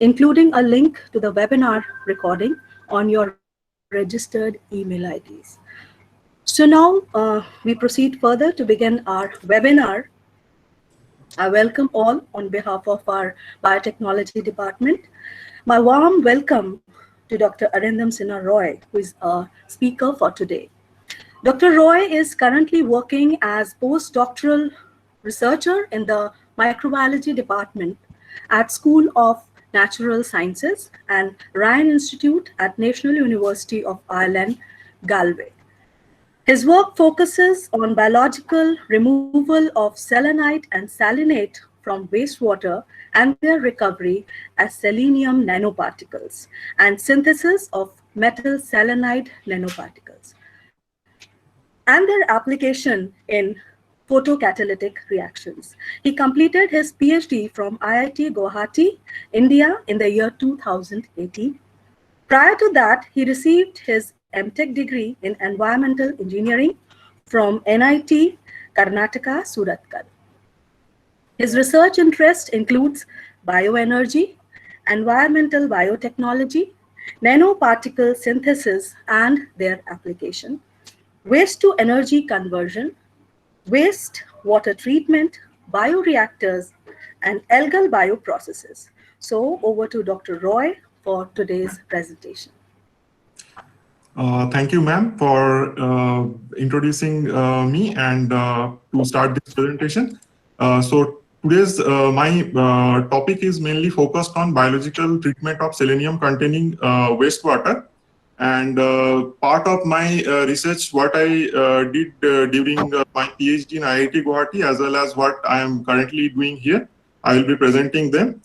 including a link to the webinar recording on your registered email IDs. So now we proceed further to begin our webinar. I welcome all on behalf of our biotechnology department. My warm welcome to Dr. Arindam Sinha Roy, who is a speaker for today. Dr. Roy is currently working as postdoctoral researcher in the microbiology department at School of Natural Sciences and Ryan Institute at National University of Ireland, Galway. His work focuses on biological removal of selenite and salinate from wastewater and their recovery as selenium nanoparticles and synthesis of metal selenide nanoparticles and their application in photocatalytic reactions. He completed his PhD from IIT Guwahati, India in the year 2018. Prior to that, he received his MTech degree in environmental engineering from NIT Karnataka, Surathkal. His research interest includes bioenergy, environmental biotechnology, nanoparticle synthesis and their application, waste to energy conversion, waste water treatment, bioreactors, and algal bioprocesses. So over to Dr. Roy for today's presentation. Thank you, ma'am, for introducing me and to start this presentation. So today's my topic is mainly focused on biological treatment of selenium containing wastewater. And part of my research, what I did during my PhD in IIT Guwahati, as well as what I am currently doing here, I will be presenting them.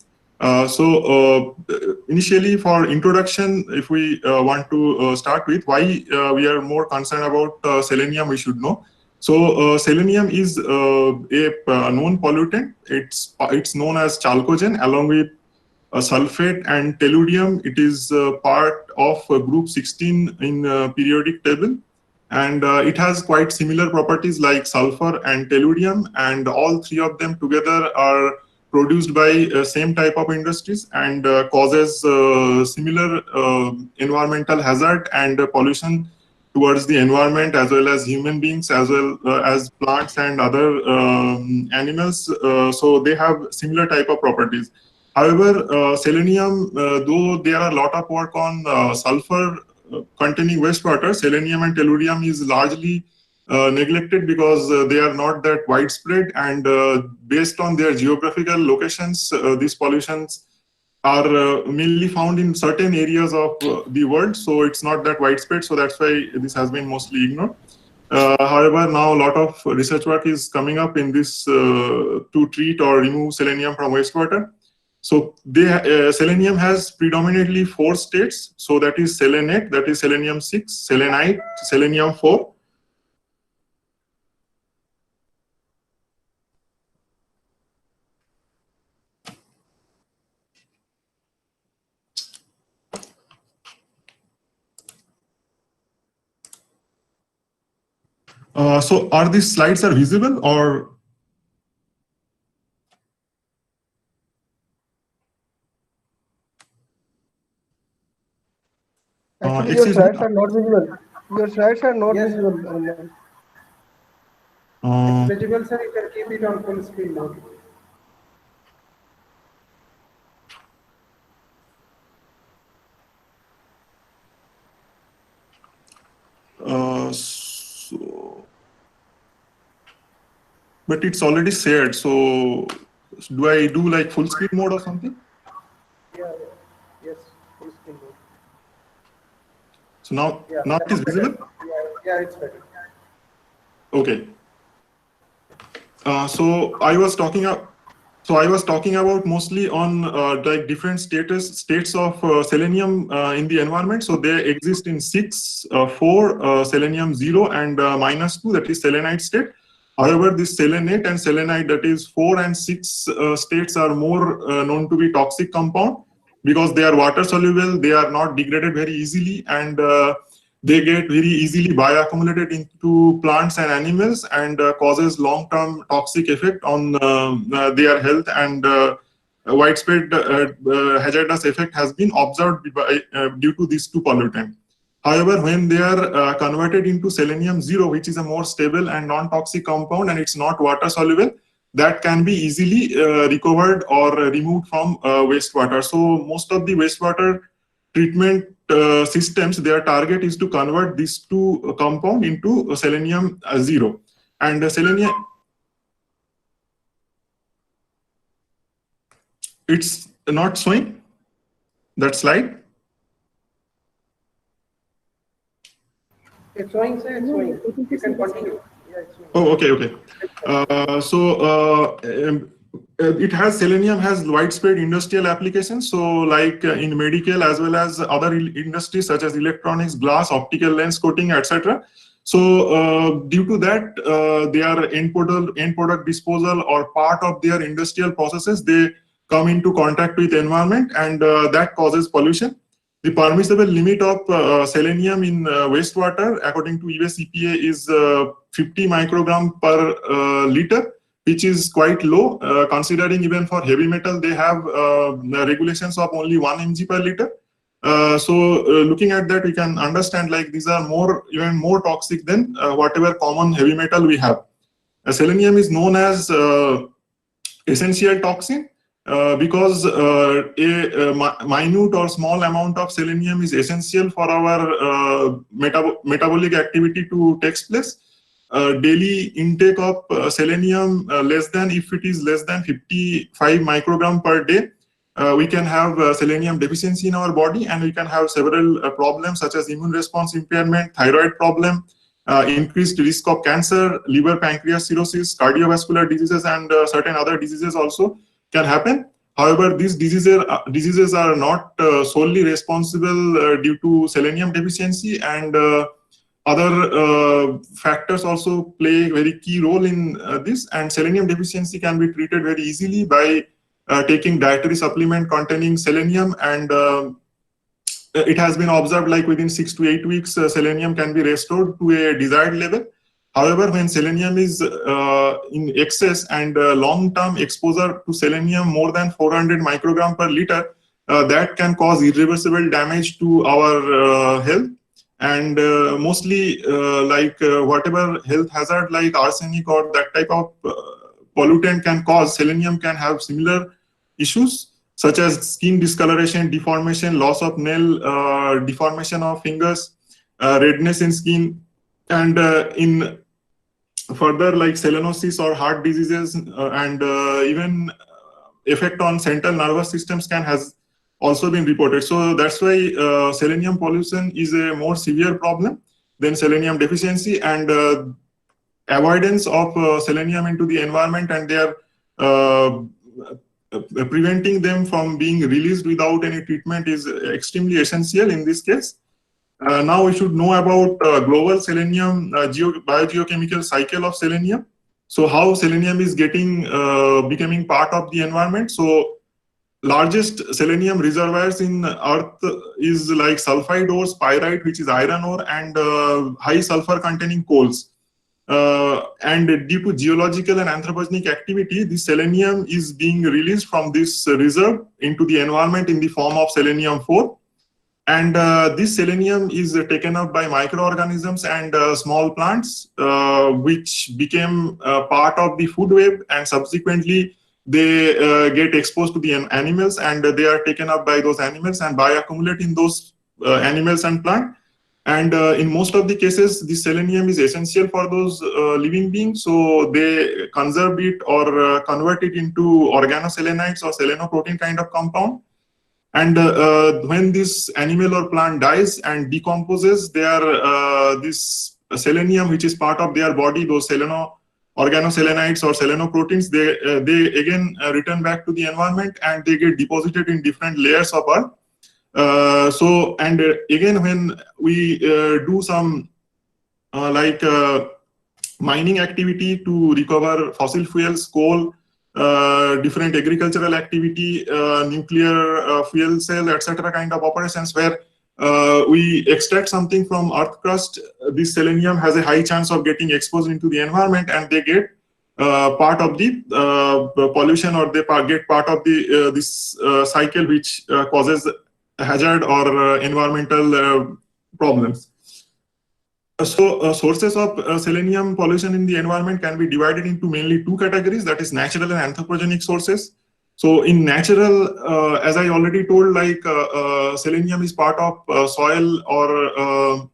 Initially, for introduction, if we want to start with why we are more concerned about selenium, we should know. So selenium is a known pollutant. It's known as chalcogen along with sulfate and tellurium. It is part of group 16 in periodic table, and it has quite similar properties like sulfur and tellurium, and all three of them together are produced by same type of industries and causes similar environmental hazard and pollution towards the environment as well as human beings as well as plants and other animals. So they have similar type of properties. However, selenium, though there are a lot of work on sulfur containing wastewater, selenium and tellurium is largely neglected because they are not that widespread, and based on their geographical locations, these pollutions are mainly found in certain areas of the world, so it's not that widespread. So that's why this has been mostly ignored. However, now a lot of research work is coming up in this to treat or remove selenium from wastewater. So selenium has predominantly 4 states. So that is selenate, that is selenium 6, selenite, selenium 4. So are these slides are visible or? Actually, your slides are not visible. Your slides are not visible. It's visible, sir. You can keep it on full screen now. But it's already shared. So do I do like full screen mode or something? Yeah. Yes, full screen mode. So now it is visible? Yeah, it's better. Okay. So I was talking about mostly on like different states of selenium in the environment. So they exist in 6, 4, selenium 0 and -2, that is selenite state. However, this selenate and selenite, that is 4 and 6 states, are more known to be toxic compound because they are water soluble, they are not degraded very easily, and they get very easily bioaccumulated into plants and animals and causes long-term toxic effect on their health and widespread hazardous effect has been observed due to these two pollutants. However, when they are converted into selenium 0, which is a more stable and non-toxic compound and it's not water soluble, that can be easily recovered or removed from wastewater. So most of the wastewater treatment systems, their target is to convert these two compound into selenium 0. And selenium, it's not showing that slide. It's showing, sir, it's showing. You can continue. Yeah, it's showing. Oh, okay. It has selenium has widespread industrial applications. So like in medical as well as other industries such as electronics, glass, optical lens coating, etc. So due to that, their end product disposal or part of their industrial processes, they come into contact with environment, and that causes pollution. The permissible limit of selenium in wastewater, according to US EPA, is 50 microgram per liter, which is quite low, considering even for heavy metal, they have regulations of only 1 mg per liter. Looking at that, we can understand like these are even more toxic than whatever common heavy metal we have. Selenium is known as essential toxin. Because a minute or small amount of selenium is essential for our metabolic activity to take place. Daily intake of selenium if it is less than 55 microgram per day, we can have selenium deficiency in our body, and we can have several problems such as immune response impairment, thyroid problem, increased risk of cancer, liver, pancreas cirrhosis, cardiovascular diseases, and certain other diseases also can happen. However, these diseases are not solely responsible due to selenium deficiency, and other factors also play a very key role in this. And selenium deficiency can be treated very easily by taking dietary supplement containing selenium, and it has been observed like within 6 to 8 weeks, selenium can be restored to a desired level. However, when selenium is in excess and long-term exposure to selenium more than 400 microgram per liter, that can cause irreversible damage to our health. And mostly whatever health hazard like arsenic or that type of pollutant can cause, selenium can have similar issues such as skin discoloration, deformation, loss of nail, deformation of fingers, redness in skin, and in further like selenosis or heart diseases, and even effect on central nervous systems has also been reported. So that's why selenium pollution is a more severe problem than selenium deficiency, and avoidance of selenium into the environment and their preventing them from being released without any treatment is extremely essential in this case. Now we should know about global selenium biogeochemical cycle of selenium. So how selenium is becoming part of the environment. So largest selenium reservoirs in Earth is like sulfide ores, pyrite, which is iron ore, and high sulfur containing coals. And due to geological and anthropogenic activity, the selenium is being released from this reserve into the environment in the form of selenium-4. And this selenium is taken up by microorganisms and small plants, which became part of the food web, and subsequently they get exposed to the animals, and they are taken up by those animals and bioaccumulate in those animals and plant. And in most of the cases, the selenium is essential for those living beings, so they conserve it or convert it into organoselenides or selenoprotein kind of compound. And when this animal or plant dies and decomposes, this selenium, which is part of their body, those organoselenides or selenoproteins, they again return back to the environment, and they get deposited in different layers of earth. Again, when we do some mining activity to recover fossil fuels, coal, different agricultural activity, nuclear fuel cell, etc. kind of operations where we extract something from earth crust, this selenium has a high chance of getting exposed into the environment, and they get part of the pollution, or they get part of the this cycle which causes hazard or environmental problems. So sources of selenium pollution in the environment can be divided into mainly two categories, that is natural and anthropogenic sources. So in natural, as I already told, like selenium is part of soil or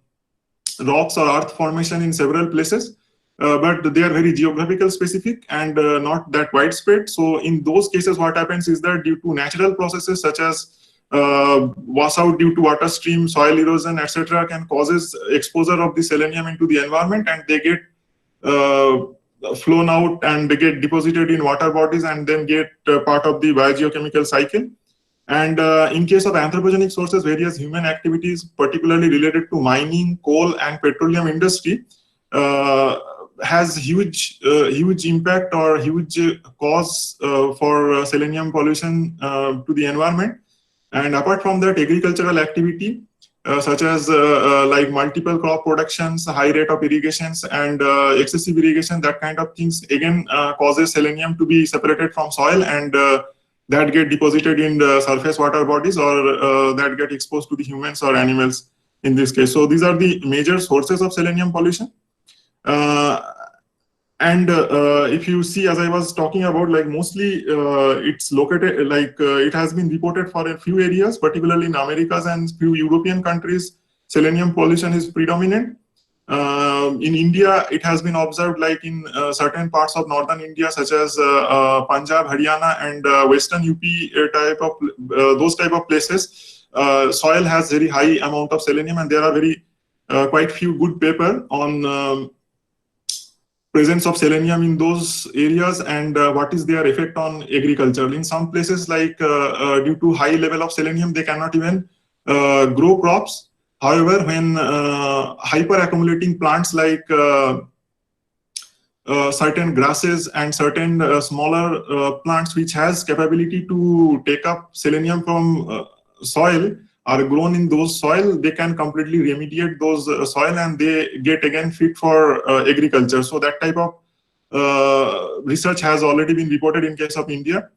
rocks or earth formation in several places, but they are very geographical specific and not that widespread. So in those cases, what happens is that due to natural processes such as wash out due to water stream, soil erosion, etc., can causes exposure of the selenium into the environment, and they get flown out and they get deposited in water bodies and then get part of the biogeochemical cycle. And in case of anthropogenic sources, various human activities, particularly related to mining, coal, and petroleum industry, has huge impact or huge cause for selenium pollution to the environment. And apart from that, agricultural activity such as like multiple crop productions, high rate of irrigations, and excessive irrigation, that kind of things again causes selenium to be separated from soil, and that get deposited in the surface water bodies, or that get exposed to the humans or animals in this case. So these are the major sources of selenium pollution. And if you see, as I was talking about, like mostly it's located, like it has been reported for a few areas, particularly in Americas and few European countries, selenium pollution is predominant. In India, it has been observed like in certain parts of northern India, such as Punjab, Haryana, and Western UP type of those type of places. Soil has very high amount of selenium, and there are very quite few good paper on presence of selenium in those areas and what is their effect on agriculture. In some places, like due to high level of selenium, they cannot even grow crops. However, when hyper accumulating plants like certain grasses and certain smaller plants which has capability to take up selenium from soil are grown in those soil, they can completely remediate those soil, and they get again fit for agriculture. So that type of research has already been reported in case of India.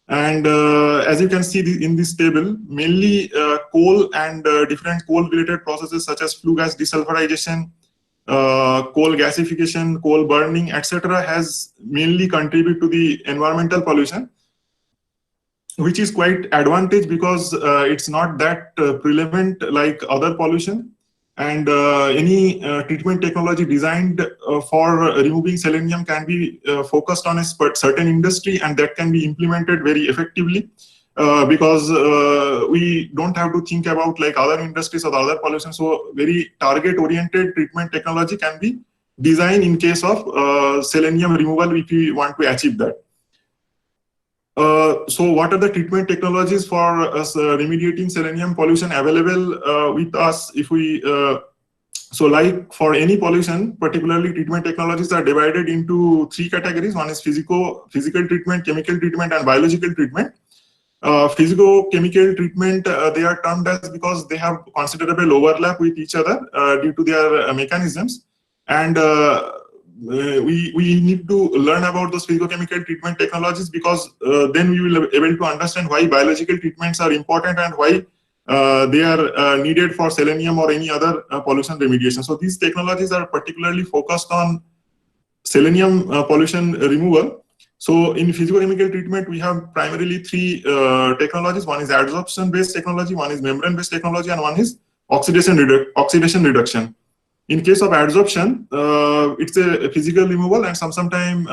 And as you can see in this table, mainly coal and different coal related processes such as flue gas desulfurization, coal gasification, coal burning, etc., has mainly contributed to the environmental pollution, which is quite advantage because it's not that prevalent like other pollution, and any treatment technology designed for removing selenium can be focused on a certain industry, and that can be implemented very effectively because we don't have to think about like other industries or other pollution. So very target oriented treatment technology can be designed in case of selenium removal if we want to achieve that. So what are the treatment technologies for us remediating selenium pollution available with us? If we so like for any pollution, particularly treatment technologies are divided into three categories. One is physical treatment, chemical treatment, and biological treatment. Physico-chemical treatment, they are termed as because they have considerable overlap with each other due to their mechanisms, and we need to learn about those physicochemical treatment technologies, because then we will be able to understand why biological treatments are important and why they are needed for selenium or any other pollution remediation. So these technologies are particularly focused on selenium pollution removal. So in physicochemical treatment, we have primarily three technologies. One is adsorption-based technology, one is membrane-based technology, and one is oxidation reduction. In case of adsorption, it's a physical removal, and sometimes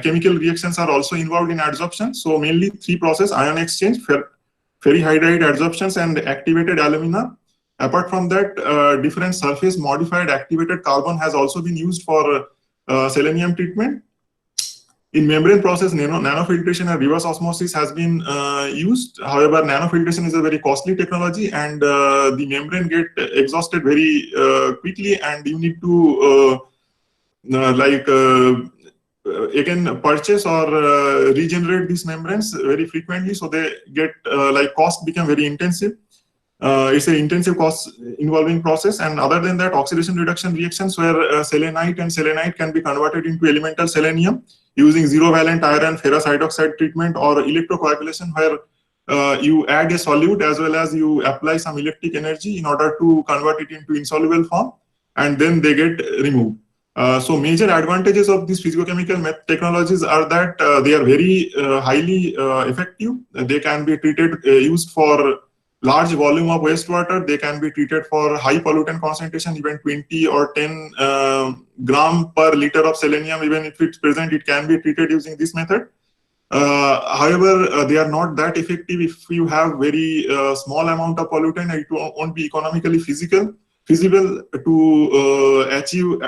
chemical reactions are also involved in adsorption. So mainly three processes: ion exchange, ferrihydride adsorptions, and activated alumina. Apart from that, different surface modified activated carbon has also been used for selenium treatment. In membrane process, nanofiltration and reverse osmosis has been used. However, nanofiltration is a very costly technology, and the membrane get exhausted very quickly, and you need to again purchase or regenerate these membranes very frequently. So they get like cost become very intensive. It's an intensive cost involving process. And other than that, oxidation reduction reactions where selenite and selenite can be converted into elemental selenium using zero valent iron ferrous hydroxide treatment, or electrocoagulation where you add a solute as well as you apply some electric energy in order to convert it into insoluble form, and then they get removed. So major advantages of these physicochemical technologies are that they are very highly effective. They can be treated, used for large volume of wastewater. They can be treated for high pollutant concentration, even 20 or 10 gram per liter of selenium. Even if it's present, it can be treated using this method. However, they are not that effective if you have very small amount of pollutant. It won't be economically feasible to achieve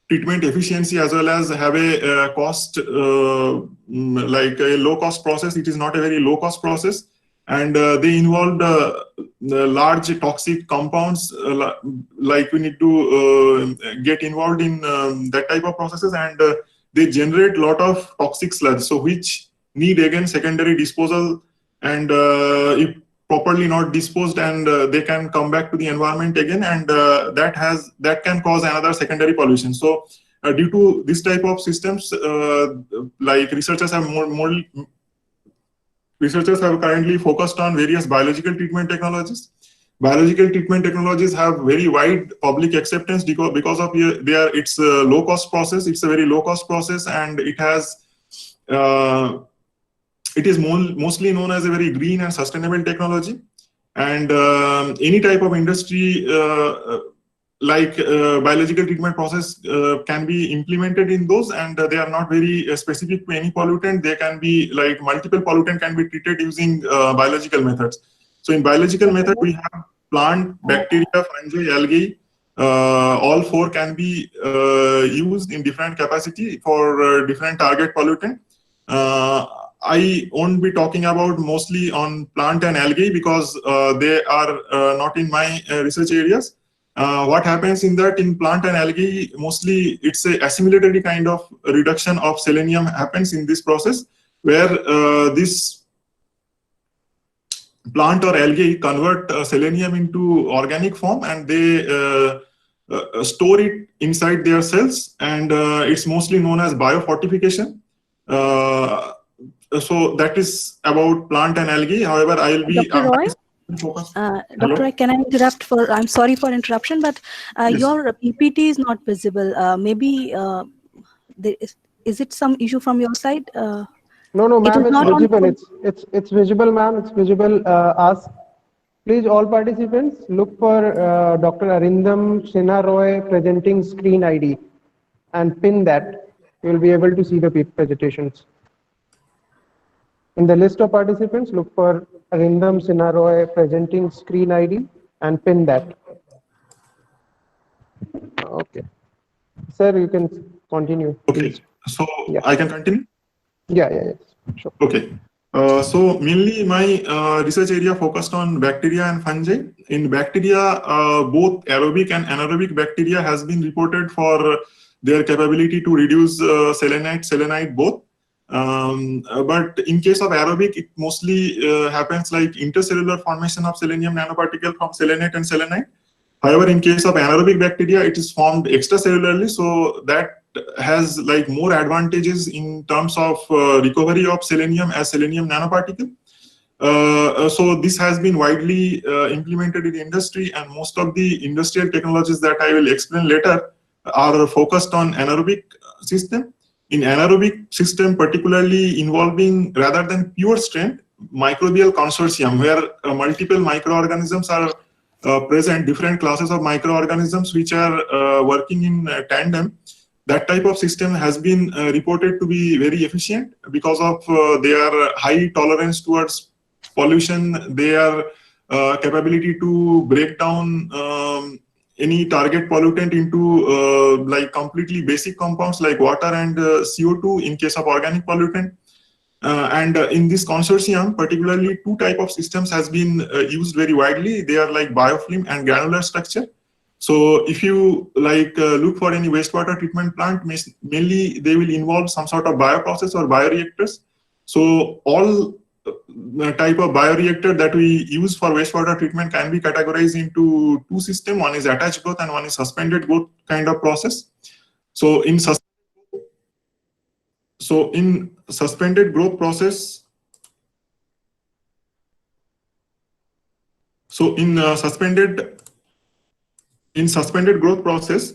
treatment efficiency as well as have a cost like a low cost process. It is not a very low cost process, and they involved large toxic compounds. Like we need to get involved in that type of processes, and they generate a lot of toxic sludge, so which need again secondary disposal, and if properly not disposed, and they can come back to the environment again, and that can cause another secondary pollution. So due to this type of systems, like researchers have currently focused on various biological treatment technologies. Biological treatment technologies have very wide public acceptance because of it's a low cost process. It's a very low cost process, and it has it is mostly known as a very green and sustainable technology. And any type of industry like biological treatment process can be implemented in those, and they are not very specific to any pollutant. They can be like multiple pollutant can be treated using biological methods. So in biological method, we have plant, bacteria, fungi, algae. All four can be used in different capacity for different target pollutant. I won't be talking about mostly on plant and algae because they are not in my research areas. What happens in that in plant and algae, mostly it's a assimilatory kind of reduction of selenium happens in this process, where this plant or algae convert selenium into organic form, and they store it inside their cells, and it's mostly known as biofortification. So that is about plant and algae. However, I will be Dr. Roy? Dr. Roy, can I interrupt I'm sorry for interruption, but Yes. your PPT is not visible. Maybe is it some issue from your side? No, It ma'am, is it's not on visible. full- It's visible, ma'am. It's visible. Ask, please, all participants, look for Dr. Arindam Sinha Roy presenting screen ID and pin that. You will be able to see the presentations. In the list of participants, look for Arindam Sinha Roy presenting screen ID and pin that. Okay. Sir, you can continue. Okay, Please. so Yeah. I can continue. Yeah. Sure. Okay. So mainly my research area focused on bacteria and fungi. In bacteria, both aerobic and anaerobic bacteria has been reported for their capability to reduce selenite both. But in case of aerobic, it mostly happens like intercellular formation of selenium nanoparticle from selenate and selenite. However, in case of anaerobic bacteria, it is formed extracellularly, so that has like more advantages in terms of recovery of selenium as selenium nanoparticle. So this has been widely implemented in the industry, and most of the industrial technologies that I will explain later are focused on anaerobic system. In anaerobic system, particularly involving rather than pure strength, microbial consortium, where multiple microorganisms are present, different classes of microorganisms which are working in tandem. That type of system has been reported to be very efficient because of their high tolerance towards pollution, their capability to break down any target pollutant into like completely basic compounds like water and CO2 in case of organic pollutant. And in this consortium, particularly two type of systems has been used very widely. They are like biofilm and granular structure. So if you like look for any wastewater treatment plant, mainly they will involve some sort of bioprocess or bioreactors. So all type of bioreactor that we use for wastewater treatment can be categorized into two systems. One is attached growth and one is suspended growth kind of process. So in suspended growth process, suspended growth process,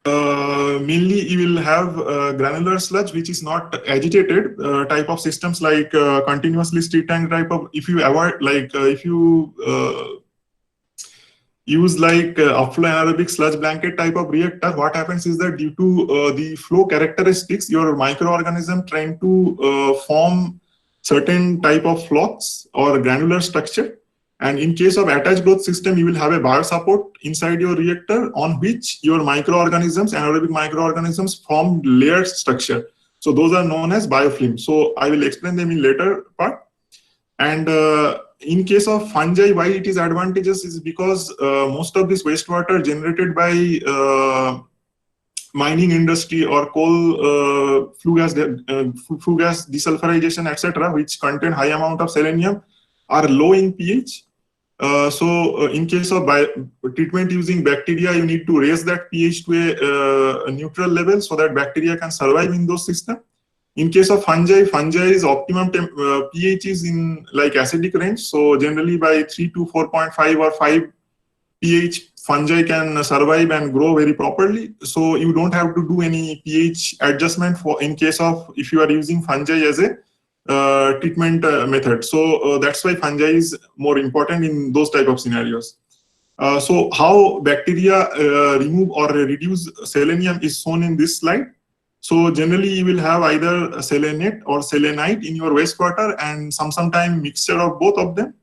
mainly you will have granular sludge which is not agitated type of systems, like continuously stirred tank type of. If you avoid, like if you use like upflow anaerobic sludge blanket type of reactor, what happens is that due to the flow characteristics, your microorganism trying to form certain type of flocks or granular structure. And in case of attached growth system, you will have a biosupport inside your reactor on which your microorganisms, anaerobic microorganisms, form layered structure. So those are known as biofilm. So I will explain them in later part. And in case of fungi, why it is advantageous is because most of this wastewater generated by mining industry or coal, flue gas desulfurization, etc., which contain high amount of selenium, are low in pH. So in case of treatment using bacteria, you need to raise that pH to a neutral level so that bacteria can survive in those systems. In case of fungi's optimum pH is in like acidic range. So generally by 3 to 4.5 or 5 pH, fungi can survive and grow very properly. So you don't have to do any pH adjustment for in case of if you are using fungi as a treatment method. So that's why fungi is more important in those type of scenarios. So how bacteria remove or reduce selenium is shown in this slide. So generally you will have either selenate or selenite in your wastewater and sometime mixture of both of them.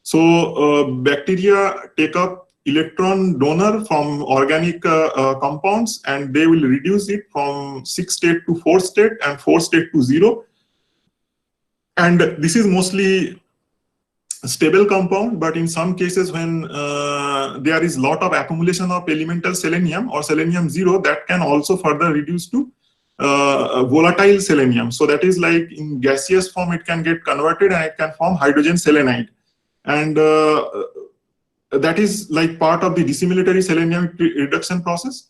So bacteria take up electron donor from organic compounds and they will reduce it from 6 state to 4 state and 4 state to 0. And this is mostly stable compound, but in some cases when there is lot of accumulation of elemental selenium or selenium 0, that can also further reduce to volatile selenium. So that is like in gaseous form, it can get converted and it can form hydrogen selenide. And that is like part of the dissimilatory selenium reduction process.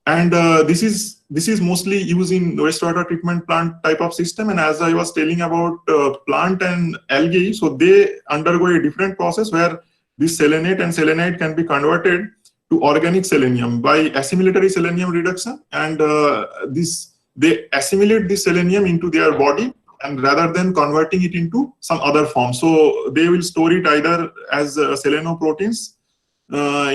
And this is mostly used in wastewater treatment plant type of system. And as I was telling about plant and algae, so they undergo a different process where this selenate and selenite can be converted to organic selenium by assimilatory selenium reduction. And they assimilate the selenium into their body, and rather than converting it into some other form. So they will store it either as selenoproteins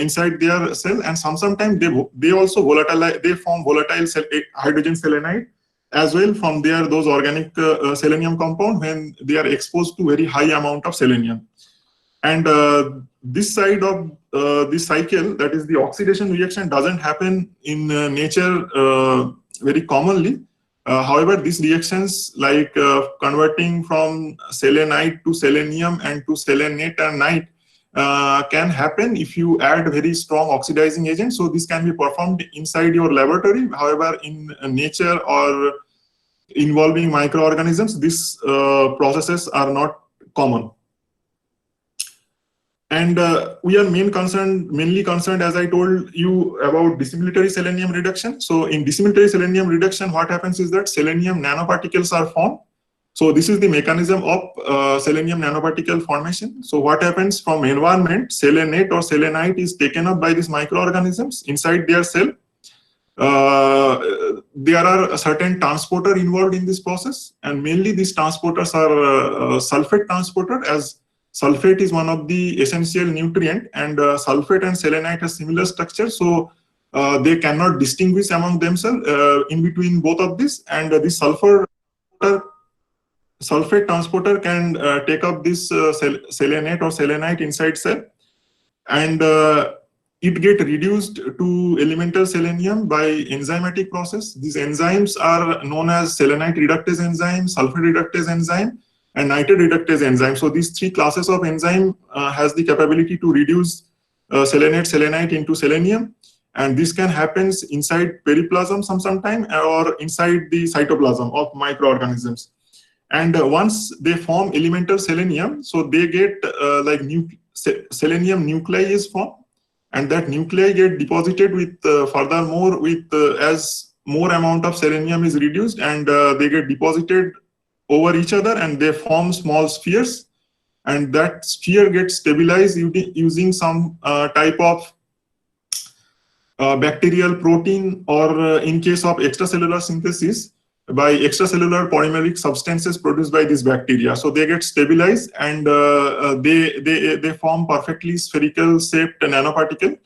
inside their cell, and sometimes they also form volatile hydrogen selenide as well from those organic selenium compound when they are exposed to very high amount of selenium. And this side of this cycle, that is the oxidation reaction, doesn't happen in nature very commonly. However, these reactions like converting from selenite to selenium and to selenate and nite can happen if you add very strong oxidizing agent. So this can be performed inside your laboratory. However, in nature or involving microorganisms, these processes are not common. And we are mainly concerned, as I told you, about dissimilatory selenium reduction. So in dissimilatory selenium reduction, what happens is that selenium nanoparticles are formed. So this is the mechanism of selenium nanoparticle formation. So what happens from environment, selenate or selenite is taken up by these microorganisms inside their cell. There are a certain transporter involved in this process, and mainly these transporters are sulfate transporter, as sulfate is one of the essential nutrient, and sulfate and selenite have similar structure. So they cannot distinguish among themselves in between both of this, and this sulfate transporter can take up this selenate or selenite inside cell, and it get reduced to elemental selenium by enzymatic process. These enzymes are known as selenite reductase enzyme, sulfate reductase enzyme, and nitrate reductase enzyme. So these three classes of enzyme has the capability to reduce selenate, selenite into selenium, and this can happen inside periplasm sometime or inside the cytoplasm of microorganisms. And once they form elemental selenium, so they get like selenium nuclei is formed, and that nuclei get deposited with furthermore with as more amount of selenium is reduced, and they get deposited over each other, and they form small spheres, and that sphere gets stabilized using some type of bacterial protein, or in case of extracellular synthesis, by extracellular polymeric substances produced by this bacteria. So they get stabilized, and they form perfectly spherical shaped nanoparticle.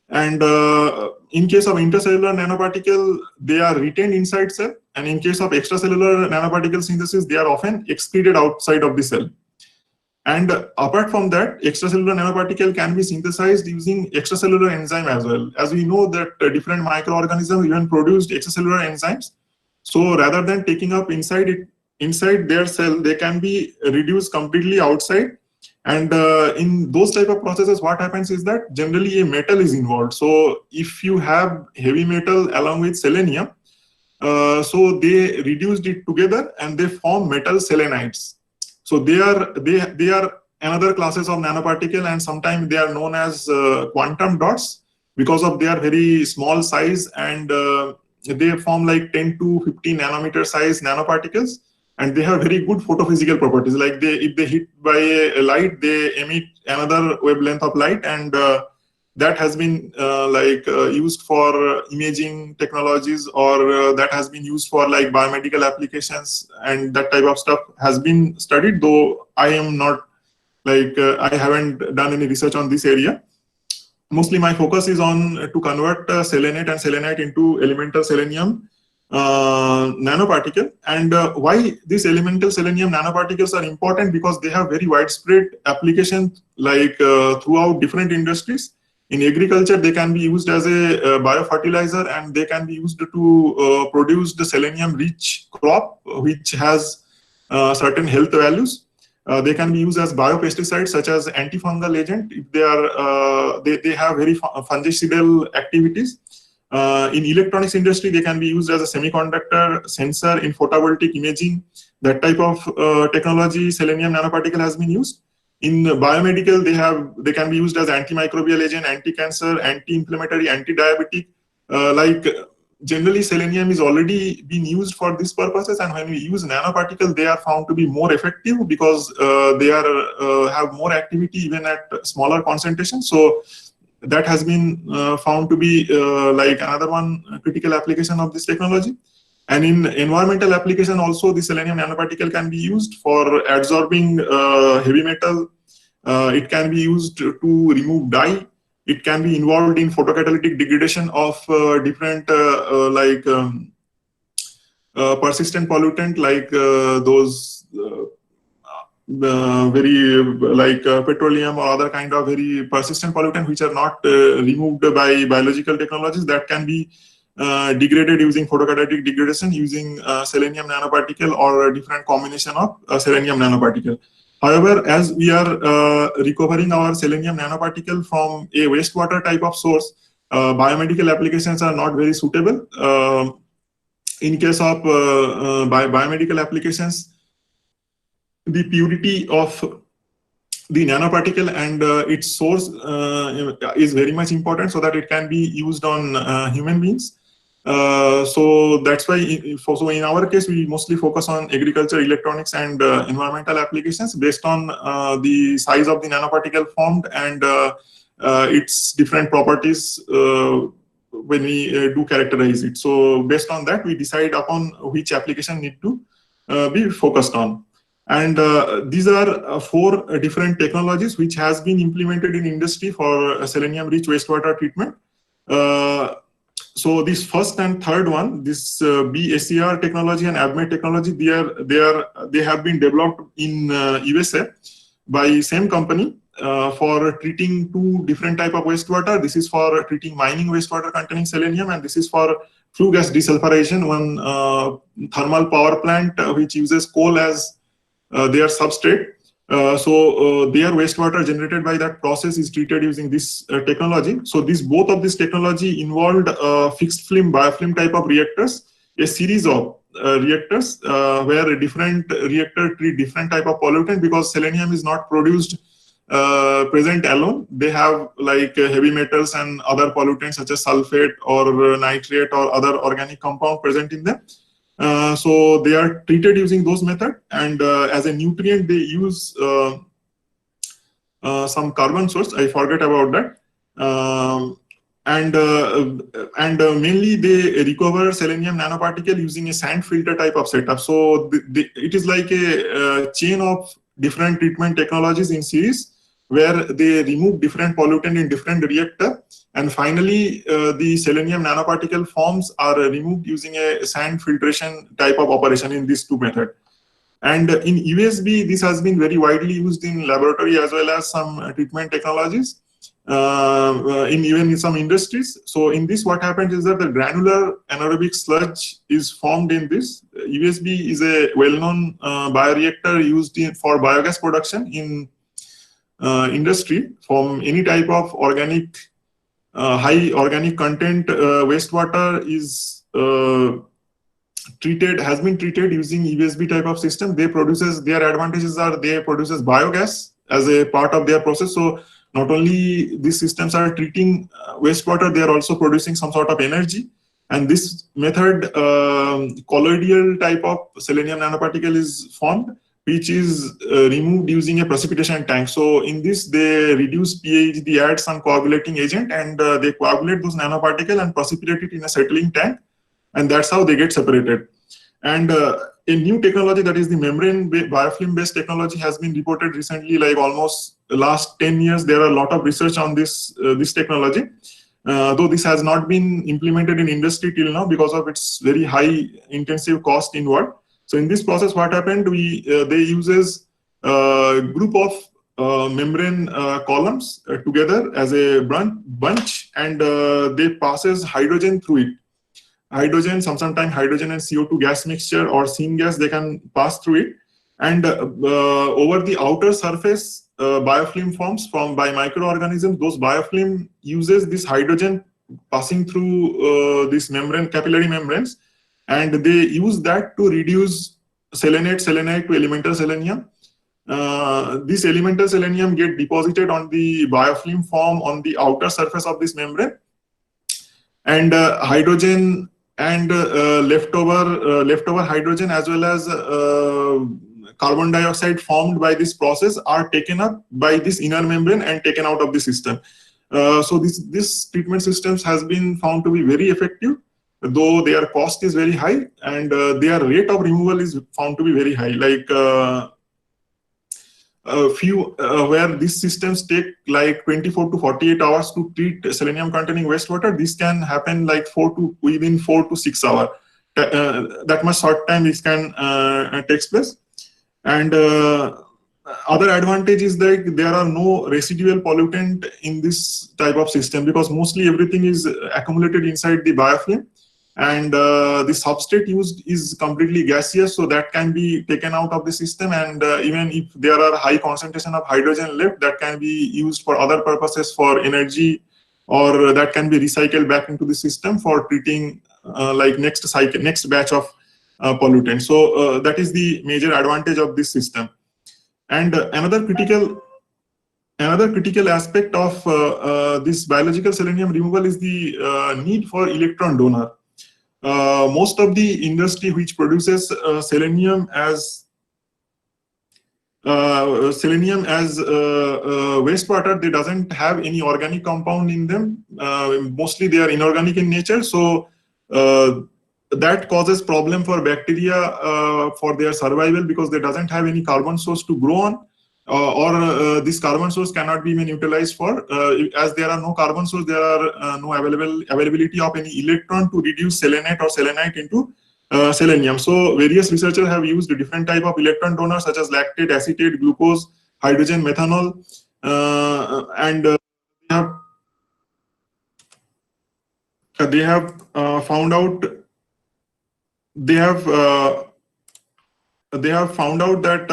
And in case of intercellular nanoparticle, they are retained inside cell, and in case of extracellular nanoparticle synthesis, they are often excreted outside of the cell. And apart from that, extracellular nanoparticle can be synthesized using extracellular enzyme as well. As we know that different microorganisms even produced extracellular enzymes. So rather than taking up inside their cell, they can be reduced completely outside. And in those type of processes, what happens is that generally a metal is involved. So if you have heavy metal along with selenium, so they reduced it together and they form metal selenides. So they are another classes of nanoparticle, and sometimes they are known as quantum dots because of their very small size, and they form like 10 to 15 nanometer size nanoparticles, and they have very good photophysical properties. Like if they hit by a light, they emit another wavelength of light, and that has been used for imaging technologies, or that has been used for like biomedical applications, and that type of stuff has been studied, though I am not I haven't done any research on this area. Mostly my focus is on to convert selenate and selenite into elemental selenium nanoparticle. And why these elemental selenium nanoparticles are important, because they have very widespread application throughout different industries. In agriculture, they can be used as a biofertilizer, and they can be used to produce the selenium-rich crop, which has certain health values. They can be used as biopesticides, such as antifungal agent, if they are they have very fungicidal activities. In electronics industry, they can be used as a semiconductor sensor in photovoltaic imaging. That type of technology, selenium nanoparticle has been used. In biomedical, they can be used as antimicrobial agent, anti-cancer, anti-inflammatory, anti-diabetic. Generally, selenium is already been used for these purposes, and when we use nanoparticle, they are found to be more effective because they have more activity even at smaller concentrations. So that has been found to be another one critical application of this technology. And in environmental application also, the selenium nanoparticle can be used for absorbing heavy metal. It can be used to remove dye. It can be involved in photocatalytic degradation of different persistent pollutant, like those petroleum or other kind of very persistent pollutant which are not removed by biological technologies, that can be degraded using photocatalytic degradation using selenium nanoparticle or a different combination of selenium nanoparticle. However, as we are recovering our selenium nanoparticle from a wastewater type of source, biomedical applications are not very suitable. In case of biomedical applications, the purity of the nanoparticle and its source is very much important, so that it can be used on human beings. So that's why in our case, we mostly focus on agriculture, electronics, and environmental applications based on the size of the nanoparticle formed and its different properties when we do characterize it. So based on that, we decide upon which application need to be focused on. And these are 4 different technologies which has been implemented in industry for selenium-rich wastewater treatment. So this first and third one, this BSER technology and ABMET technology, they have been developed in USA by same company for treating 2 different type of wastewater. This is for treating mining wastewater containing selenium, and this is for flue gas desulfurization, one thermal power plant which uses coal as their substrate. So their wastewater generated by that process is treated using this technology. So both of this technology involved fixed film, biofilm type of reactors, a series of reactors where a different reactor treat different type of pollutant, because selenium is not produced present alone. They have like heavy metals and other pollutants such as sulfate or nitrate or other organic compound present in them. So they are treated using those methods, and as a nutrient they use some carbon source. I forget about that. Mainly they recover selenium nanoparticle using a sand filter type of setup. So it is like a chain of different treatment technologies in series, where they remove different pollutant in different reactor, and finally the selenium nanoparticle forms are removed using a sand filtration type of operation in these two methods. And in USB, this has been very widely used in laboratory as well as some treatment technologies, even in some industries. So in this, what happens is that the granular anaerobic sludge is formed in this. USB is a well-known bioreactor used for biogas production in industry. From any type of organic, high organic content wastewater is has been treated using USB type of system. Their advantages are they produces biogas as a part of their process. So not only these systems are treating wastewater, they are also producing some sort of energy. And this method, colloidal type of selenium nanoparticle is formed, which is removed using a precipitation tank. So in this, they reduce pH, they add some coagulating agent, and they coagulate those nanoparticles and precipitate it in a settling tank. And that's how they get separated. And a new technology, that is the membrane biofilm-based technology, has been reported recently, like almost the last 10 years. There are a lot of research on this technology, though this has not been implemented in industry till now because of its very high intensive cost involved. So in this process, what happened, they uses a group of membrane columns together as a bunch, and they passes hydrogen through it. Hydrogen, sometimes hydrogen and CO2 gas mixture or syngas, they can pass through it. And over the outer surface, biofilm forms by microorganisms. Those biofilm uses this hydrogen passing through this membrane, capillary membranes, and they use that to reduce selenite to elemental selenium. This elemental selenium get deposited on the biofilm form on the outer surface of this membrane, and hydrogen and leftover hydrogen as well as carbon dioxide formed by this process are taken up by this inner membrane and taken out of the system. So this treatment systems has been found to be very effective, though their cost is very high, and their rate of removal is found to be very high. Like where these systems take like 24 to 48 hours to treat selenium containing wastewater, this can happen like within 4 to 6 hours. That much short time this can takes place. And other advantage is that there are no residual pollutant in this type of system, because mostly everything is accumulated inside the biofilm, and the substrate used is completely gaseous, so that can be taken out of the system. And even if there are high concentration of hydrogen left, that can be used for other purposes, for energy, or that can be recycled back into the system for treating like next batch of pollutants. So that is the major advantage of this system. And another critical aspect of this biological selenium removal is the need for electron donor. Most of the industry which produces selenium as wastewater, they doesn't have any organic compound in them. Mostly they are inorganic in nature. So that causes problem for bacteria for their survival, because they doesn't have any carbon source to grow on, or this carbon source cannot be even utilized for, as there are no carbon source, there are no availability of any electron to reduce selenite or selenite into selenium. So various researchers have used different type of electron donors such as lactate, acetate, glucose, hydrogen, methanol, and they have found out that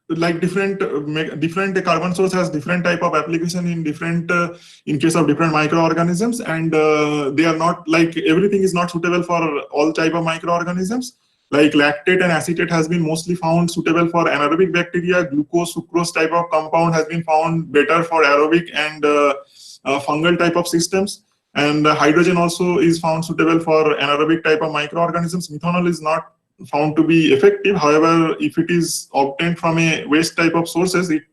like different carbon source has different type of application in different in case of different microorganisms, and they are not like everything is not suitable for all type of microorganisms. Like lactate and acetate has been mostly found suitable for anaerobic bacteria. Glucose, sucrose type of compound has been found better for aerobic and fungal type of systems. And hydrogen also is found suitable for anaerobic type of microorganisms. Methanol is not found to be effective. However, if it is obtained from a waste type of sources, it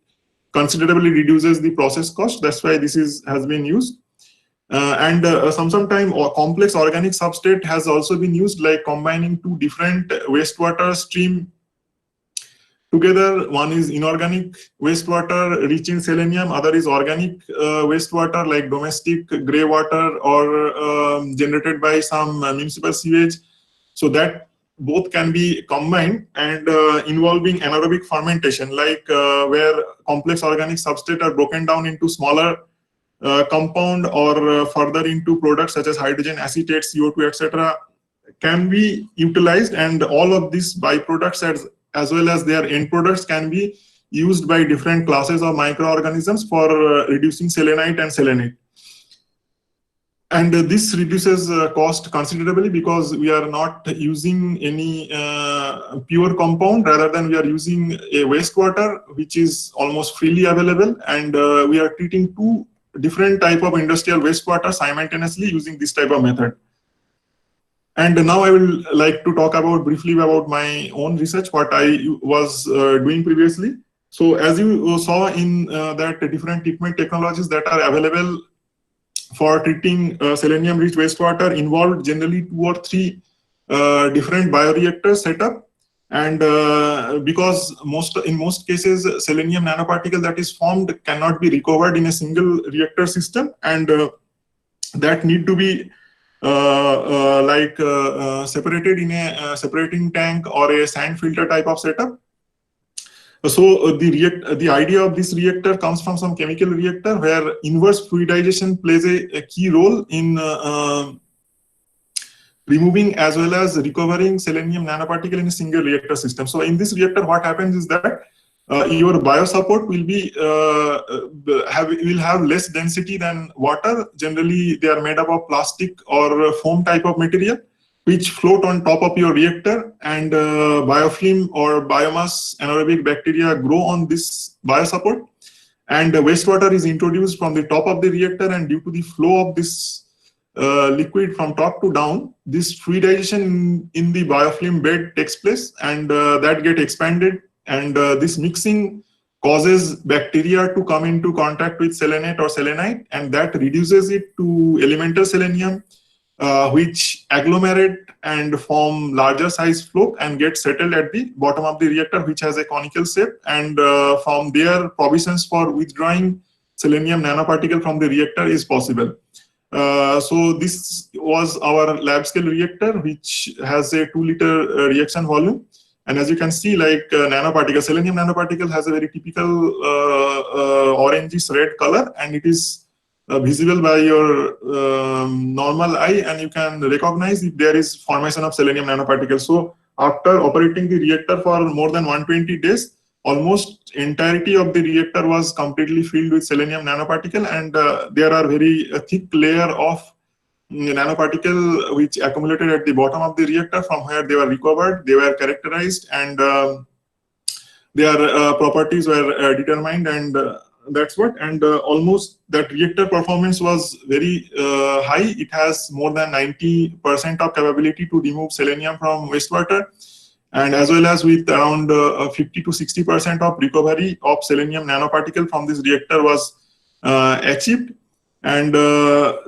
considerably reduces the process cost. That's why this has been used. Sometime complex organic substrate has also been used, like combining two different wastewater stream together. One is inorganic wastewater rich in selenium, other is organic wastewater like domestic grey water or generated by some municipal sewage. So that both can be combined and involving anaerobic fermentation, like where complex organic substrate are broken down into smaller compound or further into products such as hydrogen, acetate, CO2, etc. can be utilized, and all of these byproducts as well as their end products can be used by different classes of microorganisms for reducing selenite and selenate. And this reduces cost considerably because we are not using any pure compound, rather than we are using a wastewater which is almost freely available, and we are treating two different type of industrial wastewater simultaneously using this type of method. And now I will like to talk briefly about my own research, what I was doing previously. So as you saw in that different treatment technologies that are available for treating selenium-rich wastewater involved generally 2 or 3 different bioreactor setup. And because in most cases, selenium nanoparticle that is formed cannot be recovered in a single reactor system, and that need to be separated in a separating tank or a sand filter type of setup. So the idea of this reactor comes from some chemical reactor where inverse fluidization plays a key role in removing as well as recovering selenium nanoparticle in a single reactor system. So in this reactor, what happens is that your biosupport will be will have less density than water. Generally, they are made up of plastic or foam type of material, which float on top of your reactor, and biofilm or biomass anaerobic bacteria grow on this biosupport, and wastewater is introduced from the top of the reactor, and due to the flow of this liquid from top to down, this fluidization in the biofilm bed takes place, and that get expanded, and this mixing causes bacteria to come into contact with selenate or selenite, and that reduces it to elemental selenium, which agglomerate and form larger size float and get settled at the bottom of the reactor, which has a conical shape, and from there provisions for withdrawing selenium nanoparticle from the reactor is possible. So this was our lab scale reactor, which has a 2-liter reaction volume. And as you can see, like selenium nanoparticle has a very typical orangish red color, and it is visible by your normal eye, and you can recognize if there is formation of selenium nanoparticles. So after operating the reactor for more than 120 days, almost entirety of the reactor was completely filled with selenium nanoparticle, and there are very thick layer of nanoparticle which accumulated at the bottom of the reactor, from where they were recovered, they were characterized, and their properties were determined, and that's what. And almost that reactor performance was very high. It has more than 90% of capability to remove selenium from wastewater, and as well as with around 50 to 60% of recovery of selenium nanoparticle from this reactor was achieved. And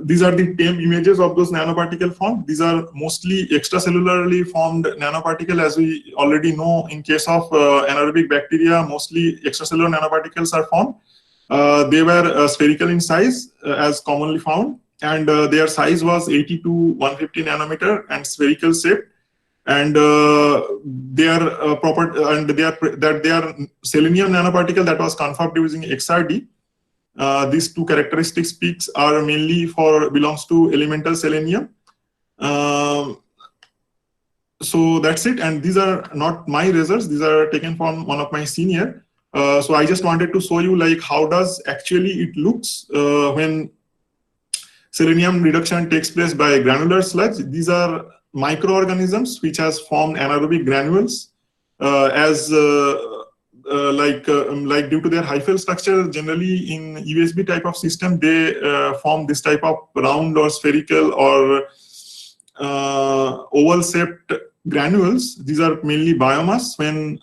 these are the TEM images of those nanoparticle formed. These are mostly extracellularly formed nanoparticle. As we already know, in case of anaerobic bacteria, mostly extracellular nanoparticles are formed. They were spherical in size, as commonly found, and their size was 80 to 150 nanometer and spherical shape. And they are selenium nanoparticle that was confirmed using XRD. These two characteristics peaks are mainly belongs to elemental selenium. So that's it. And these are not my results. These are taken from one of my senior. So I just wanted to show you like how does actually it looks when selenium reduction takes place by granular sludge. These are microorganisms which has formed anaerobic granules like due to their hyphal structure. Generally in USB type of system, they form this type of round or spherical or oval shaped granules. These are mainly biomass. When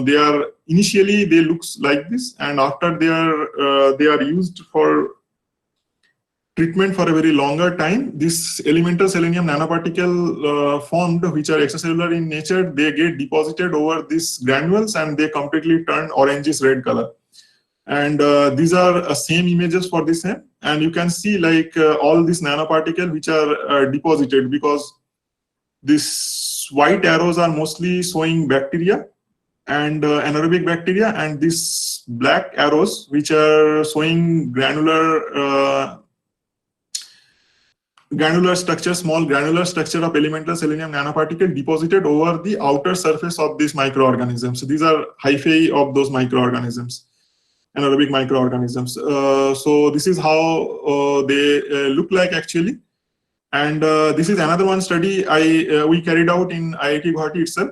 they are initially, they looks like this, and after they are used for treatment for a very longer time, this elemental selenium nanoparticle formed, which are extracellular in nature, they get deposited over these granules and they completely turn orangish red color. And these are same images for the same, and you can see like all these nanoparticles which are deposited, because these white arrows are mostly showing bacteria and anaerobic bacteria, and these black arrows which are showing granular structure, small granular structure of elemental selenium nanoparticle deposited over the outer surface of these microorganisms. So these are hyphae of those microorganisms, anaerobic microorganisms. So this is how they look like actually. And this is another one study we carried out in IIT Guwahati itself.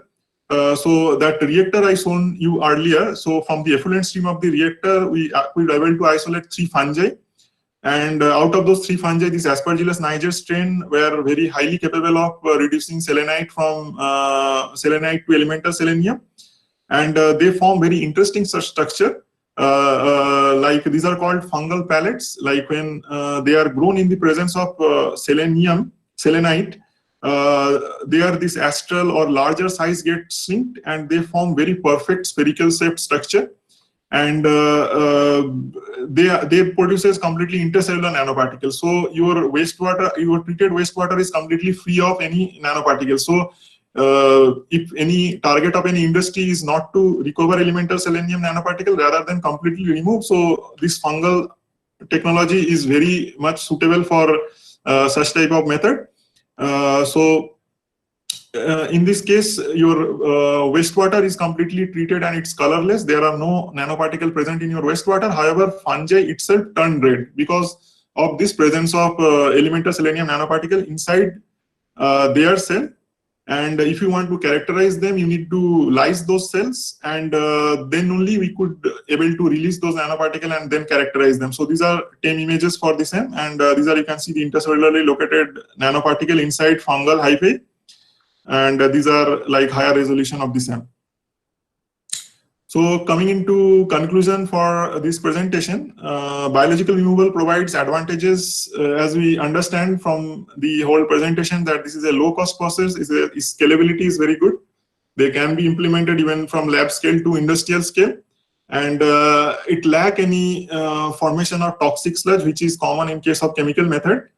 So that reactor I shown you earlier, so from the effluent stream of the reactor, we were able to isolate 3 fungi. And out of those 3 fungi, this Aspergillus niger strain were very highly capable of reducing selenite from selenite to elemental selenium. And they form very interesting such structure. Like these are called fungal pellets. Like when they are grown in the presence of selenite, they are this astral or larger size get shrinked, and they form very perfect spherical shaped structure. And they produces completely intercellular nanoparticles. So your wastewater, your treated wastewater is completely free of any nanoparticles. So if any target of any industry is not to recover elemental selenium nanoparticle rather than completely remove, so this fungal technology is very much suitable for such type of method. In this case, your wastewater is completely treated and it's colorless. There are no nanoparticle present in your wastewater. However, fungi itself turn red because of this presence of elemental selenium nanoparticle inside their cell. And if you want to characterize them, you need to lyse those cells, and then only we could able to release those nanoparticle and then characterize them. So these are 10 images for the same, and these are, you can see the intercellularly located nanoparticle inside fungal hyphae. And these are like higher resolution of the same. So coming into conclusion for this presentation, biological removal provides advantages as we understand from the whole presentation, that this is a low cost process, its scalability is very good. They can be implemented even from lab scale to industrial scale. And it lack any formation of toxic sludge, which is common in case of chemical method.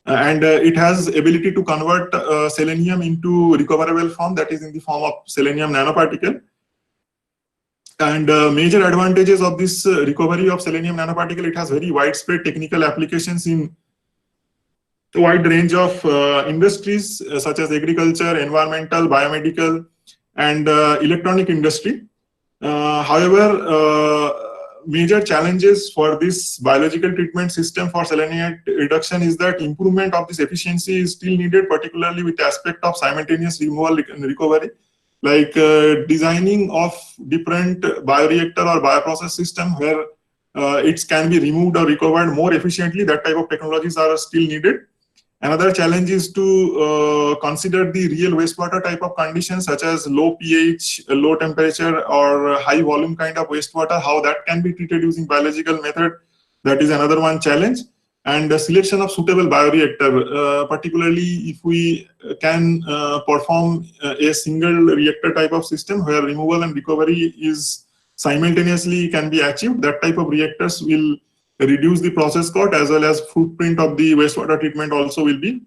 And it has ability to convert selenium into recoverable form, that is in the form of selenium nanoparticle. And major advantages of this recovery of selenium nanoparticle, it has very widespread technical applications in a wide range of industries such as agriculture, environmental, biomedical, and electronic industry. However, major challenges for this biological treatment system for selenite reduction is that improvement of this efficiency is still needed, particularly with the aspect of simultaneous removal and recovery, like designing of different bioreactor or bioprocess system where it can be removed or recovered more efficiently. That type of technologies are still needed. Another challenge is to consider the real wastewater type of conditions, such as low pH, low temperature, or high volume kind of wastewater, how that can be treated using biological method. That is another one challenge. And the selection of suitable bioreactor, particularly if we can perform a single reactor type of system where removal and recovery is simultaneously can be achieved, that type of reactors will reduce the process cost, as well as footprint of the wastewater treatment also will be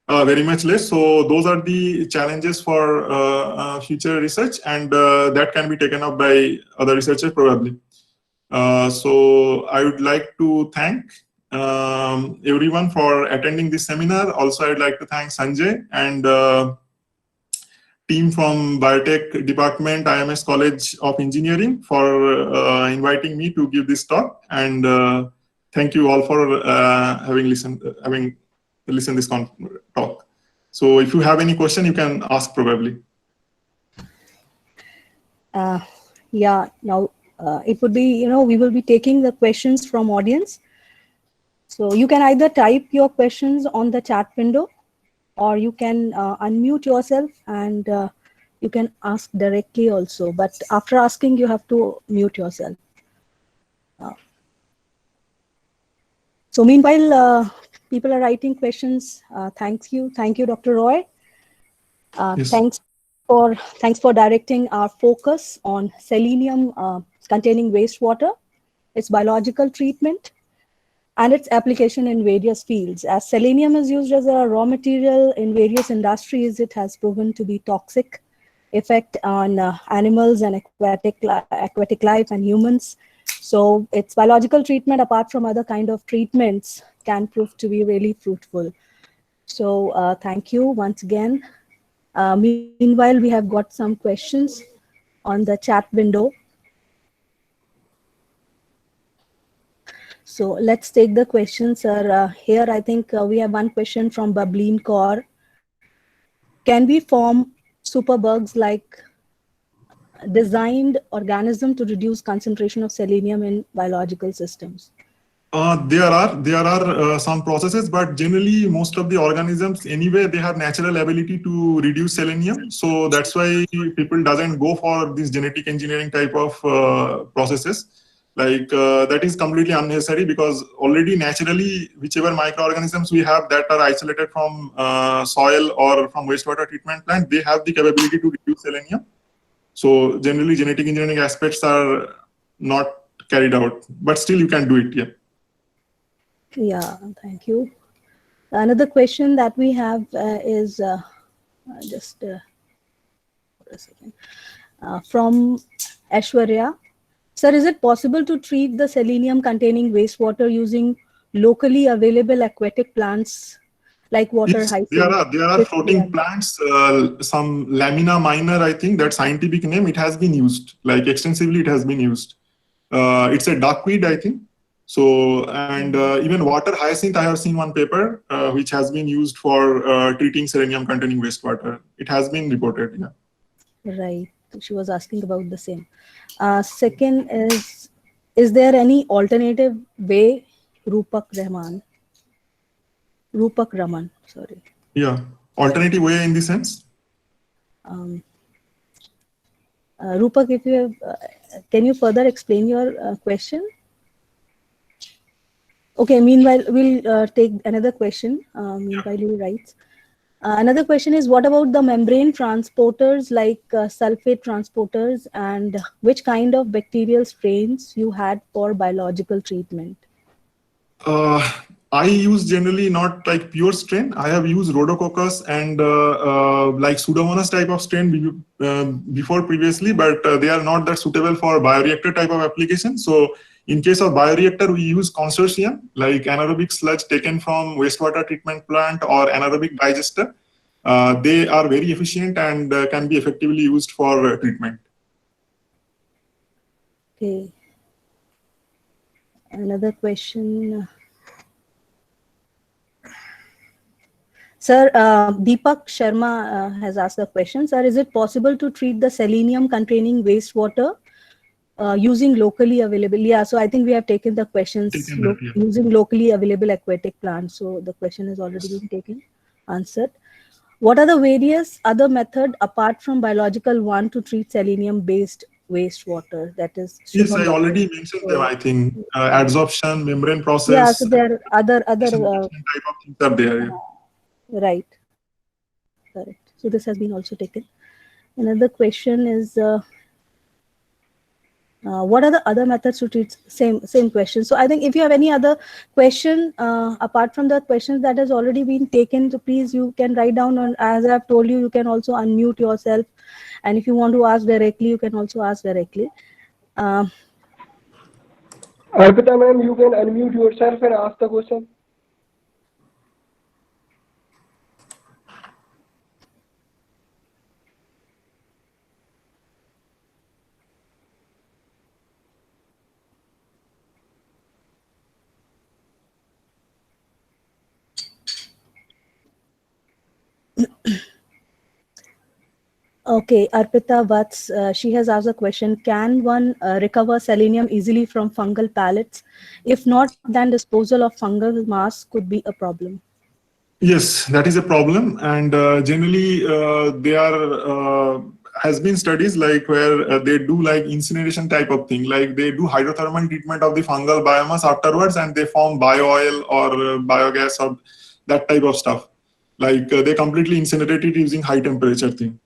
very much less. So those are the challenges for future research, and that can be taken up by other researchers probably. So I would like to thank everyone for attending this seminar. Also, I'd like to thank Sanjay and team from Biotech Department, IMS College of Engineering, for inviting me to give this talk. And thank you all for having listened this talk. So if you have any question, you can ask probably. Yeah, now it would be, we will be taking the questions from audience. So you can either type your questions on the chat window, or you can unmute yourself and you can ask directly also. But after asking, you have to mute yourself. So meanwhile, people are writing questions. Thank you, Dr. Roy. Yes. Thanks for directing our focus on selenium containing wastewater, its biological treatment, and its application in various fields. As selenium is used as a raw material in various industries, it has proven to be toxic effect on animals and aquatic life and humans. So its biological treatment, apart from other kind of treatments, can prove to be really fruitful. So thank you once again. Meanwhile, we have got some questions on the chat window. So let's take the questions, sir. Here, I think we have one question from Bableen Kaur. Can we form superbugs like designed organism to reduce concentration of selenium in biological systems? There are some processes, but generally most of the organisms anyway, they have natural ability to reduce selenium. So that's why people doesn't go for these genetic engineering type of processes. Like that is completely unnecessary, because already naturally whichever microorganisms we have that are isolated from soil or from wastewater treatment plant, they have the capability to reduce selenium. So generally genetic engineering aspects are not carried out, but still you can do it. Yeah. Yeah, thank you. Another question that we have is just a second, from Aishwarya. Sir, is it possible to treat the selenium containing wastewater using locally available aquatic plants like water Yes, hyacinth? there are floating plants, some Lamina minor, I think that scientific name, it has been used, like extensively it has been used. It's a duckweed, I think. So, and even water hyacinth, I have seen one paper which has been used for treating selenium containing wastewater. It has been reported, yeah. Right, she was asking about the same. Second is there any alternative way, Rupak Raman, sorry. Yeah, alternative way in the sense? Rupak, if you have, can you further explain your question? Okay, meanwhile, we'll take another question. Meanwhile, he writes. Another question is, what about the membrane transporters like sulfate transporters, and which kind of bacterial strains you had for biological treatment? I use generally not like pure strain. I have used Rhodococcus and like Pseudomonas type of strain before previously, but they are not that suitable for bioreactor type of application. So in case of bioreactor, we use consortium, like anaerobic sludge taken from wastewater treatment plant or anaerobic digester. They are very efficient and can be effectively used for treatment. Okay. Another question. Sir, Deepak Sharma has asked a question. Sir, is it possible to treat the selenium containing wastewater using locally available? Yeah, so I think we have taken the questions using locally available aquatic plants. So the question has already been answered. What are the various other methods apart from biological one to treat selenium-based wastewater? That is. Yes, I already mentioned them. I think adsorption, membrane process. Yeah, so there are other type of things are there. Yeah. Right. Correct. So this has been also taken. Another question is, what are the other methods to treat same question? So I think if you have any other question apart from the questions that has already been taken, so please you can write down on, as I've told you, you can also unmute yourself, and if you want to ask directly, you can also ask directly. Arpita ma'am, you can unmute yourself and ask the question. Okay, Arpita Vats, she has asked a question. Can one recover selenium easily from fungal pellets? If not, then disposal of fungal mass could be a problem. Yes, that is a problem, and generally has been studies like where they do like incineration type of thing, like they do hydrothermal treatment of the fungal biomass afterwards, and they form bio oil or biogas or that type of stuff. Like they completely incinerate it using high temperature thing.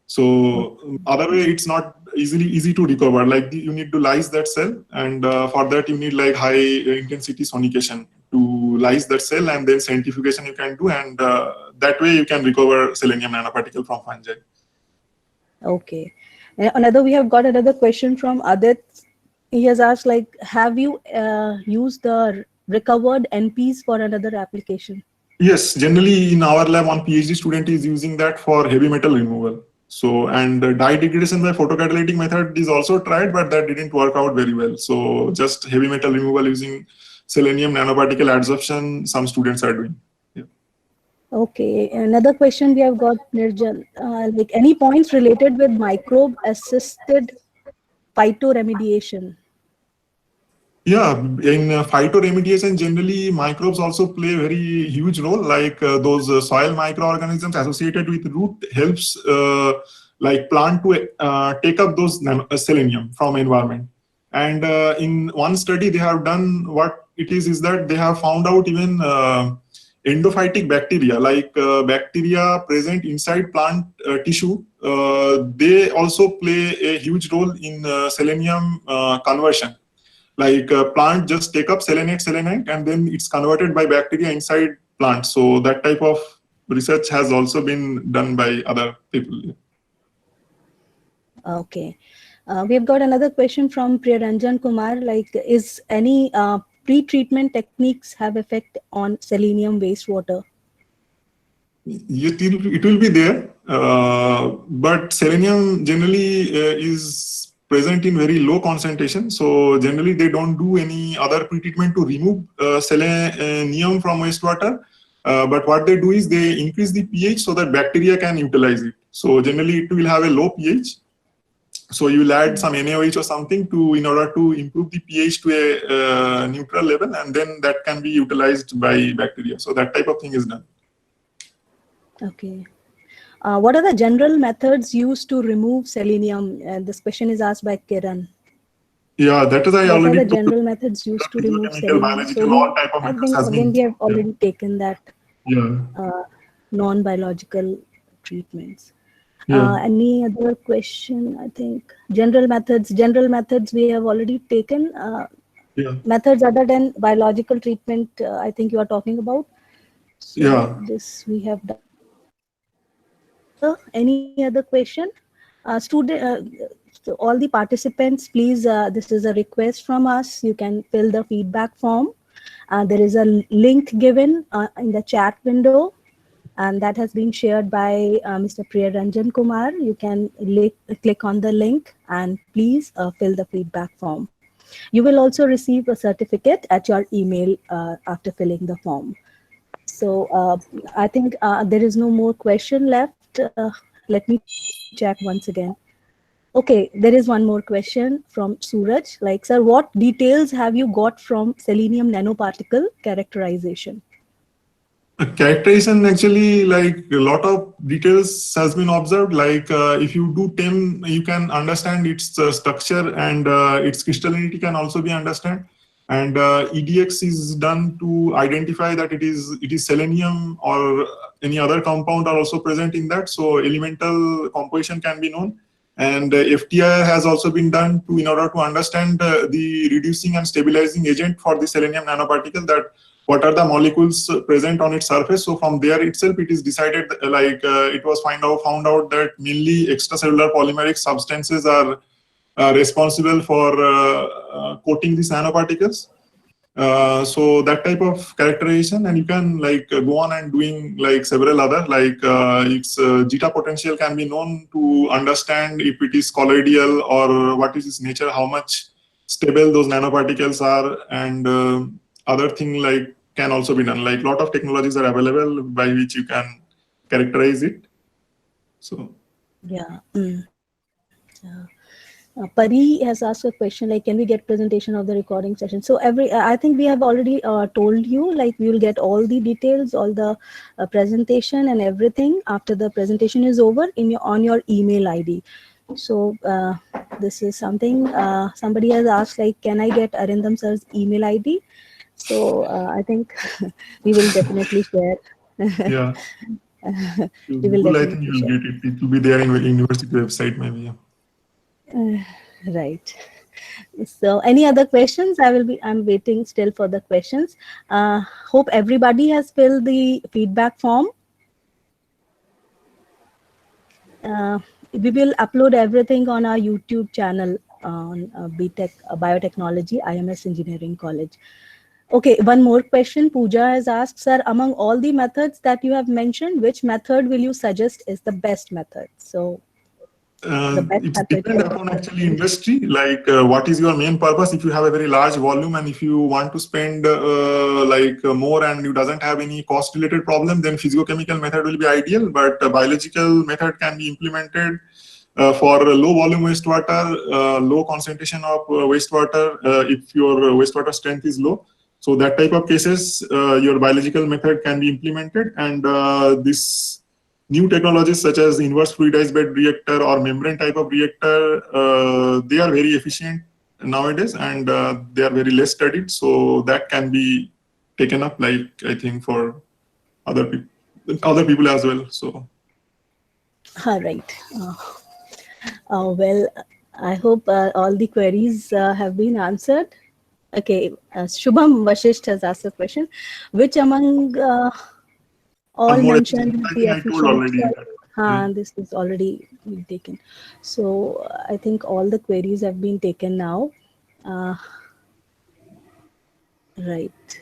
So other way, it's not easy to recover. Like you need to lyse that cell, and for that you need like high intensity sonication to lyse that cell, and then centrifugation you can do, and that way you can recover selenium nanoparticle from fungi. Okay. We have got another question from Adit. He has asked, like, have you used the recovered NPs for another application? Yes, generally in our lab, one PhD student is using that for heavy metal removal. So, and dye degradation by photocatalytic method is also tried, but that didn't work out very well. So just heavy metal removal using selenium nanoparticle adsorption, some students are doing. Yeah. Okay, another question we have got, Nirjan, like any points related with microbe assisted phytoremediation? Yeah, in phytoremediation, generally microbes also play a very huge role. Like those soil microorganisms associated with root helps like plant to take up those selenium from environment. And in one study they have done, what it is that they have found out even endophytic bacteria, like bacteria present inside plant tissue, they also play a huge role in selenium conversion. Like plant just take up selenite, and then it's converted by bacteria inside plant. So that type of research has also been done by other people. Okay. We have got another question from Priyaranjan Kumar, like, is any pre-treatment techniques have effect on selenium wastewater? It will be there, but selenium generally is present in very low concentration. So generally they don't do any other pre-treatment to remove selenium from wastewater. But what they do is they increase the pH so that bacteria can utilize it. So generally it will have a low pH. So you will add some NaOH or something in order to improve the pH to a neutral level, and then that can be utilized by bacteria. So that type of thing is done. Okay. What are the general methods used to remove selenium? This question is asked by Kiran. Yeah, that is I What already are the general methods used to remove chemical, selenium? So biological, all type of I methods think has again been. we have already taken that Yeah. non-biological treatments. Yeah. Any other question? I think general methods we have already taken. Yeah. Methods other than biological treatment, I think you are talking about. So Yeah. this we have done. Any other question? So all the participants, please, this is a request from us. You can fill the feedback form. There is a link given in the chat window, and that has been shared by Mr. Priyaranjan Kumar. You can click on the link and please fill the feedback form. You will also receive a certificate at your email after filling the form. So I think there is no more question left. Let me check once again. Okay, there is one more question from Suraj. Like, sir, what details have you got from selenium nanoparticle characterization? Characterization, actually, like a lot of details has been observed. Like if you do TEM, you can understand its structure, and its crystallinity can also be understood. And EDX is done to identify that it is selenium or any other compound are also present in that. So elemental composition can be known. And FTIR has also been done in order to understand the reducing and stabilizing agent for the selenium nanoparticle, that what are the molecules present on its surface. So from there itself, it is decided, like it was found out that mainly extracellular polymeric substances are responsible for coating these nanoparticles. So that type of characterization, and you can like go on and doing like several other, like its zeta potential can be known to understand if it is colloidal or what is its nature, how much stable those nanoparticles are, and other thing like can also be done. Like lot of technologies are available by which you can characterize it. So Yeah. Yeah. Pari has asked a question like, can we get presentation of the recording session? So I think we have already told you, like we will get all the details, all the presentation and everything after the presentation is over on your email ID. So this is something somebody has asked, like, can I get Arindam sir's email ID? So I think we will definitely share. Yeah. We will Google, I think definitely you'll share. get it. It will be there in university website, maybe. Yeah. Right. So any other questions? I'm waiting still for the questions. Hope everybody has filled the feedback form. We will upload everything on our YouTube channel on BTech Biotechnology, IMS Engineering College. Okay, one more question. Pooja has asked, sir, among all the methods that you have mentioned, which method will you suggest is the best method? So the best It's method. depend upon actually industry, like what is your main purpose. If you have a very large volume and if you want to spend more and you doesn't have any cost related problem, then physicochemical method will be ideal, but biological method can be implemented for low volume wastewater, low concentration of wastewater, if your wastewater strength is low. So that type of cases, your biological method can be implemented, and this new technologies such as inverse fluidized bed reactor or membrane type of reactor, they are very efficient nowadays, and they are very less studied. So that can be taken up, like I think for other people as well. So. All right. Well, I hope all the queries have been answered. Okay, Shubham Vashisht has asked a question. Which among all More mentioned efficient. is I the think I told efficient? already. Yeah. This is already been taken. So I think all the queries have been taken now. Right.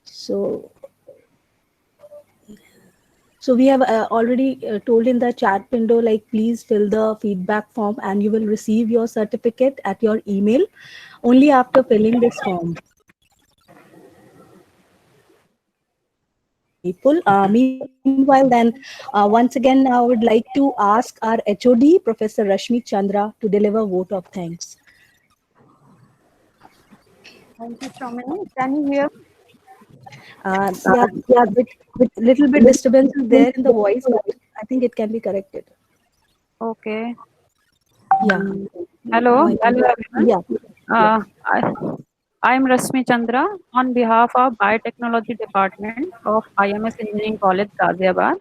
So we have already told in the chat window, like, please fill the feedback form and you will receive your certificate at your email only after filling this form. People. Meanwhile, then, once again, I would like to ask our HOD, Professor Rashmi Chandra, to deliver vote of thanks. Thank you, Shamini. Can you hear? Yeah, with little bit disturbance is there in the voice, but I think it can be corrected. Okay. Yeah. Hello. Now I can- Hello, everyone. Yeah. I'm Rashmi Chandra on behalf of Biotechnology Department of IMS Engineering College, Ghaziabad.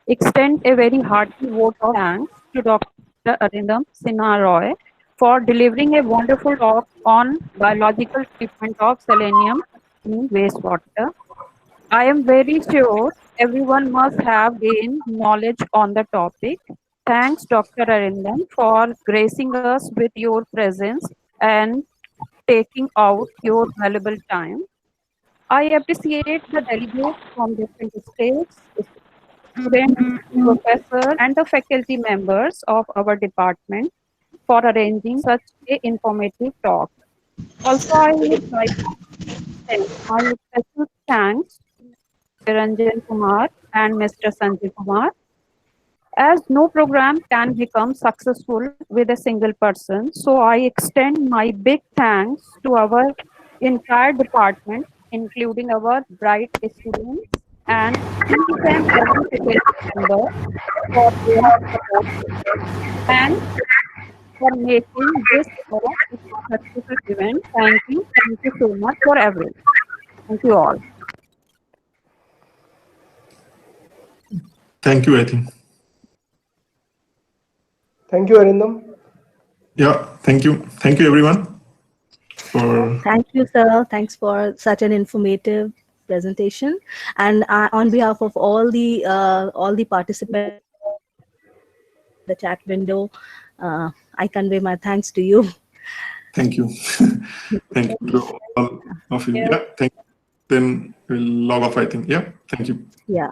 Extend a very hearty vote of thanks to Dr. Arindam Sinha Roy for delivering a wonderful talk on biological treatment of selenium in wastewater. I am very sure everyone must have gained knowledge on the topic. Thanks, Dr. Arindam, for gracing us with your presence and taking out your valuable time. I appreciate the delegates from different states, students, professors, and the faculty members of our department for arranging such a informative talk. Also, I would like to extend my special thanks to Ranjan Kumar and Mr. Sanjay Kumar. As no program can become successful with a single person, so I extend my big thanks to our entire department, including our bright students and each and every faculty member for their support and for making this a successful event. Thank you. Thank you so much for everything. Thank you all. Thank you, I think. Thank you, Arindam. Yeah, thank you. Thank you, everyone. Thank you, sir. Thanks for such an informative presentation. And on behalf of all the participants in the chat window, I convey my thanks to you. Thank you. Thank you to all of you. Yeah, thank you. Then we'll log off, I think. Yeah, thank you. Yeah.